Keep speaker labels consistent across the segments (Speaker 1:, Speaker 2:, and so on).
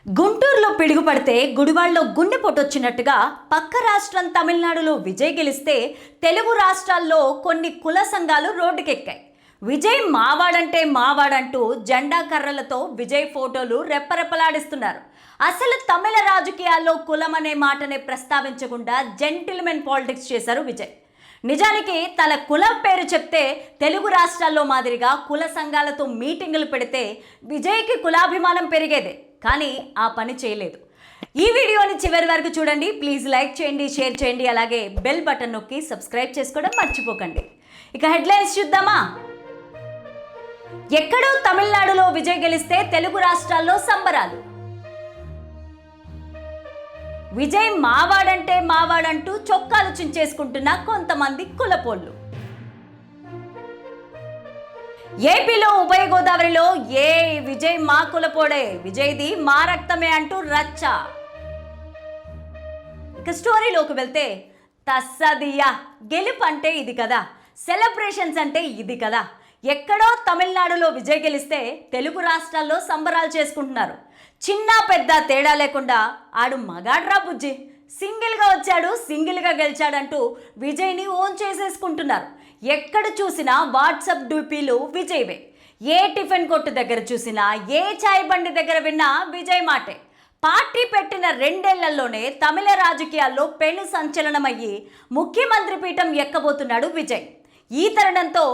Speaker 1: గుంటూరులో పిడుగుపడితే గుడివాడలో గుండెపోటు వచ్చినట్టుగా పక్క రాష్ట్రం తమిళనాడులో విజయ్ గెలిస్తే తెలుగు రాష్ట్రాల్లో కొన్ని కుల సంఘాలు రోడ్డుకెక్కాయి. విజయ్ మావాడంటే మావాడంటూ జెండా కర్రలతో విజయ్ ఫోటోలు రెప్పరెప్పలాడిస్తున్నారు. అసలు తమిళ రాజకీయాల్లో కులం అనే మాటనే ప్రస్తావించకుండా జెంటిల్మెన్ పాలిటిక్స్ చేశారు విజయ్. నిజానికి తన కులం పేరు చెప్తే తెలుగు రాష్ట్రాల్లో మాదిరిగా కుల సంఘాలతో మీటింగులు పెడితే విజయ్కి కులాభిమానం పెరిగేదే, కానీ ఆ పని చేయలేదు. ఈ వీడియోని చివరి వరకు చూడండి. ప్లీజ్ లైక్ చేయండి, షేర్ చేయండి, అలాగే బెల్ బటన్ నొక్కి సబ్స్క్రైబ్ చేసుకోవడం మర్చిపోకండి. ఇక హెడ్లైన్స్ చూద్దామా. ఎక్కడో తమిళనాడులో విజయ్ గెలిస్తే తెలుగు రాష్ట్రాల్లో సంబరాలు. విజయ్ మావాడంటే మావాడంటూ చొక్కాలు చించేసుకుంటున్న కొంతమంది కులపోళ్ళు. ఏపీలో ఉభయ గోదావరిలో విజయ్ మా కులపోడే, విజయ్ది మా రక్తమే అంటూ రచ్చ. ఇక స్టోరీలోకి వెళ్తే తస్సదియా, గెలుపు అంటే ఇది కదా, సెలబ్రేషన్స్ అంటే ఇది కదా. ఎక్కడో తమిళనాడులో విజయ్ గెలిస్తే తెలుగు రాష్ట్రాల్లో సంబరాలు చేసుకుంటున్నారు. చిన్న పెద్ద తేడా లేకుండా ఆడు మగాడ్రా బుజ్జి, సింగిల్గా వచ్చాడు, సింగిల్గా గెలిచాడంటూ విజయ్ని ఓన్ చేసేసుకుంటున్నారు. ఎక్కడ చూసినా వాట్సాప్ డూపీలు విజయ్వే. ఏ టిఫిన్ కొట్టు దగ్గర చూసినా, ఏ చాయ్ బండి దగ్గర విన్నా విజయ్ మాటే. పార్టీ పెట్టిన 2 ఏళ్లలోనే తమిళ రాజకీయాల్లో పెను సంచలనమయ్యి ముఖ్యమంత్రి పీఠం ఎక్కబోతున్నాడు విజయ్. ఈ తరుణంతో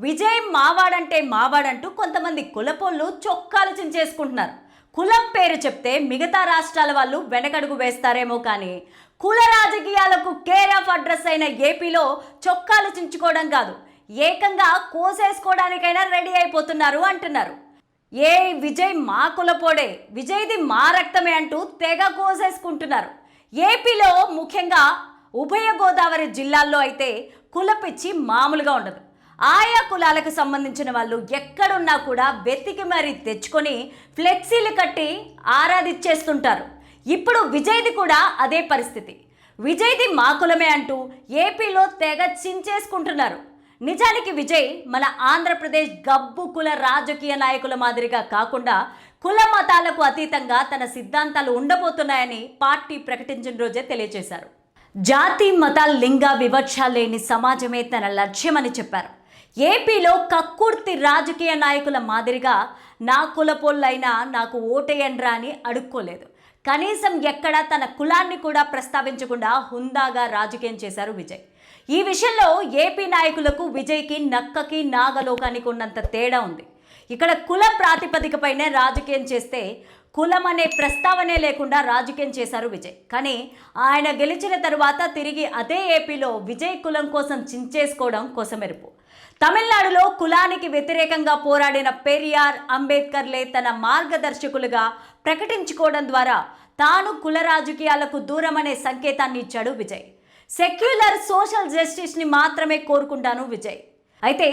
Speaker 1: విజయ్ మావాడంటే మావాడంటూ కొంతమంది కులపోళ్ళు చొక్కాలు చించేసుకుంటున్నారు. కులం పేరు చెప్తే మిగతా రాష్ట్రాల వాళ్ళు వెనకడుగు వేస్తారేమో కానీ కుల రాజకీయాలకు కేర్ ఆఫ్ అడ్రస్ అయిన ఏపీలో చొక్కాలు చించుకోవడం కాదు, ఏకంగా కోసేసుకోవడానికైనా రెడీ అయిపోతున్నారు అంటున్నారు. విజయ్ మా కులపోడే, విజయ్ది మా రక్తమే అంటూ తెగ కోసేసుకుంటున్నారు. ఏపీలో ముఖ్యంగా ఉభయ గోదావరి జిల్లాల్లో అయితే కులపిచ్చి మామూలుగా ఉండదు. ఆయా కులాలకు సంబంధించిన వాళ్ళు ఎక్కడున్నా కూడా వెతికి మరీ తెచ్చుకొని ఫ్లెక్సీలు కట్టి ఆరాధిచ్చేస్తుంటారు. ఇప్పుడు విజయ్ది కూడా అదే పరిస్థితి. విజయ్ది మా కులమే అంటూ ఏపీలో తెగ చించేసుకుంటున్నారు. నిజానికి విజయ్ మన ఆంధ్రప్రదేశ్ గబ్బు కుల రాజకీయ నాయకుల మాదిరిగా కాకుండా కుల మతాలకు అతీతంగా తన సిద్ధాంతాలు ఉండబోతున్నాయని పార్టీ ప్రకటించిన రోజే తెలియజేశారు. జాతి మత లింగ వివక్ష లేని సమాజమే తన లక్ష్యమని చెప్పారు. ఏపీలో కక్కుర్తి రాజకీయ నాయకుల మాదిరిగా నా కులపోళ్ళైనా నాకు ఓటేయండ్రా అని అడుక్కోలేదు. కనీసం ఎక్కడ తన కులాన్ని కూడా ప్రస్తావించకుండా హుందాగా రాజకీయం చేశారు విజయ్. ఈ విషయంలో ఏపీ నాయకులకు విజయ్కి నక్కకి నాగలోకానికి ఉన్నంత తేడా ఉంది. ఇక్కడ కుల ప్రాతిపదికపైనే రాజకీయం చేస్తే కులం అనే ప్రస్తావనే లేకుండా రాజకీయం చేశారు విజయ్. కానీ ఆయన గెలిచిన తరువాత తిరిగి అదే ఏపీలో విజయ్ కులం కోసం చించేసుకోవడం కొసమెరుపు. తమిళనాడులో కులానికి వ్యతిరేకంగా పోరాడిన పెరియార్, అంబేద్కర్లే తన మార్గదర్శకులుగా ప్రకటించుకోవడం ద్వారా తాను కుల రాజకీయాలకు దూరమనే సంకేతాన్ని ఇచ్చాడు విజయ్. సెక్యులర్ సోషల్ జస్టిస్ని మాత్రమే కోరుకుంటాను విజయ్. అయితే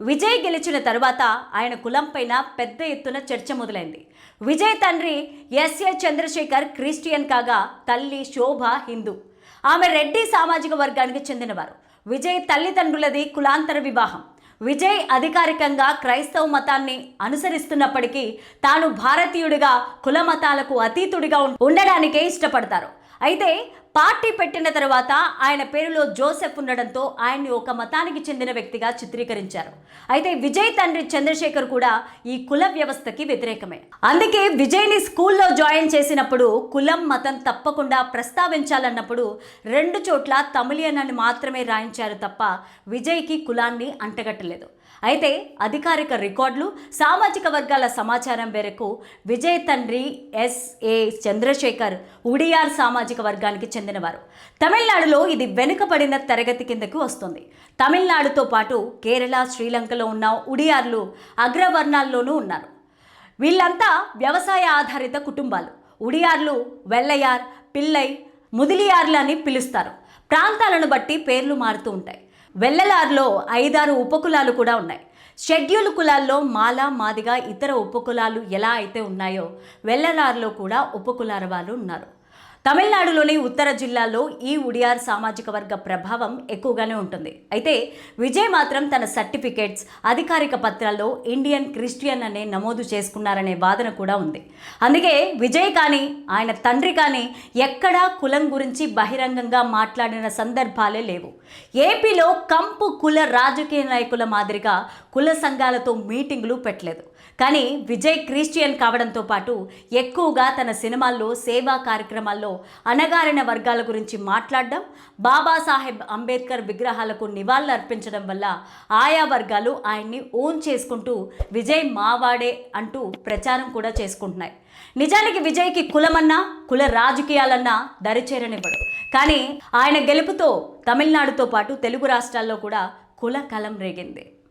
Speaker 1: విజయ్ గెలిచిన తరువాత ఆయన కులం పైన పెద్ద ఎత్తున చర్చ మొదలైంది. విజయ్ తండ్రి ఎస్ఏ చంద్రశేఖర్ క్రిస్టియన్ కాగా తల్లి శోభ హిందూ. ఆమె రెడ్డి సామాజిక వర్గానికి చెందినవారు. విజయ్ తల్లిదండ్రులది కులాంతర వివాహం. విజయ్ అధికారికంగా క్రైస్తవ మతాన్ని అనుసరిస్తున్నప్పటికీ తాను భారతీయుడిగా కుల మతాలకు అతీతుడిగా ఉండడానికే ఇష్టపడతారు. అయితే పార్టీ పెట్టిన తర్వాత ఆయన పేరులో జోసెఫ్ ఉండడంతో ఆయన్ని ఒక మతానికి చెందిన వ్యక్తిగా చిత్రీకరించారు. అయితే విజయ్ తండ్రి చంద్రశేఖర్ కూడా ఈ కుల వ్యవస్థకి వ్యతిరేకమే. అందుకే విజయ్ని స్కూల్లో జాయిన్ చేసినప్పుడు కులం మతం తప్పకుండా ప్రస్తావించాలన్నప్పుడు 2 చోట్ల తమిళియన్ అని మాత్రమే రాయించారు తప్ప విజయ్కి కులాన్ని అంటగట్టలేదు. అయితే అధికారిక రికార్డులు, సామాజిక వర్గాల సమాచారం మేరకు విజయ్ తండ్రి ఎస్ఏ చంద్రశేఖర్ ఉడియార్ సామాజిక వర్గానికి చెందినవారు. తమిళనాడులో ఇది వెనుకబడిన తరగతి కిందకు వస్తుంది. తమిళనాడుతో పాటు కేరళ, శ్రీలంకలో ఉన్న ఉడియార్లు అగ్రవర్ణాల్లోనూ ఉన్నారు. వీళ్ళంతా వ్యవసాయ ఆధారిత కుటుంబాలు. ఉడియార్లు వెల్లయార్, పిల్లై, ముదిలియార్లు అని పిలుస్తారు. ప్రాంతాలను బట్టి పేర్లు మారుతూ ఉంటాయి. వెల్లలార్లో 5-6 ఉపకులాలు కూడా ఉన్నాయి. షెడ్యూల్ కులాల్లో మాల, మాదిగ, ఇతర ఉపకులాలు ఎలా అయితే ఉన్నాయో వెల్లలార్లో కూడా ఉపకులాల వాళ్ళు ఉన్నారు. తమిళనాడులోని ఉత్తర జిల్లాల్లో ఈ ఉడియార్ సామాజిక వర్గ ప్రభావం ఎక్కువగానే ఉంటుంది. అయితే విజయ్ మాత్రం తన సర్టిఫికేట్స్, అధికారిక పత్రాల్లో ఇండియన్ క్రిస్టియన్ అనే నమోదు చేసుకున్నారనే వాదన కూడా ఉంది. అందుకే విజయ్ కానీ ఆయన తండ్రి కానీ ఎక్కడా కులం గురించి బహిరంగంగా మాట్లాడిన సందర్భాలే లేవు. ఏపీలో కంపు కుల రాజకీయ నాయకుల మాదిరిగా కుల సంఘాలతో మీటింగులు పెట్టలేదు. కానీ విజయ్ క్రిస్టియన్ కావడంతో పాటు ఎక్కువగా తన సినిమాల్లో, సేవా కార్యక్రమాల్లో అణగారిన వర్గాల గురించి మాట్లాడడం, బాబాసాహెబ్ అంబేద్కర్ విగ్రహాలకు నివాళులు అర్పించడం వల్ల ఆయా వర్గాలు ఆయన్ని ఓన్ చేసుకుంటూ విజయ్ మావాడే అంటూ ప్రచారం కూడా చేసుకుంటున్నాయి. నిజానికి విజయ్కి కులమన్నా, కుల రాజకీయాలన్నా దరిచేరనివ్వడు. కానీ ఆయన గెలుపుతో తమిళనాడుతో పాటు తెలుగు రాష్ట్రాల్లో కూడా కుల కలం రేగింది.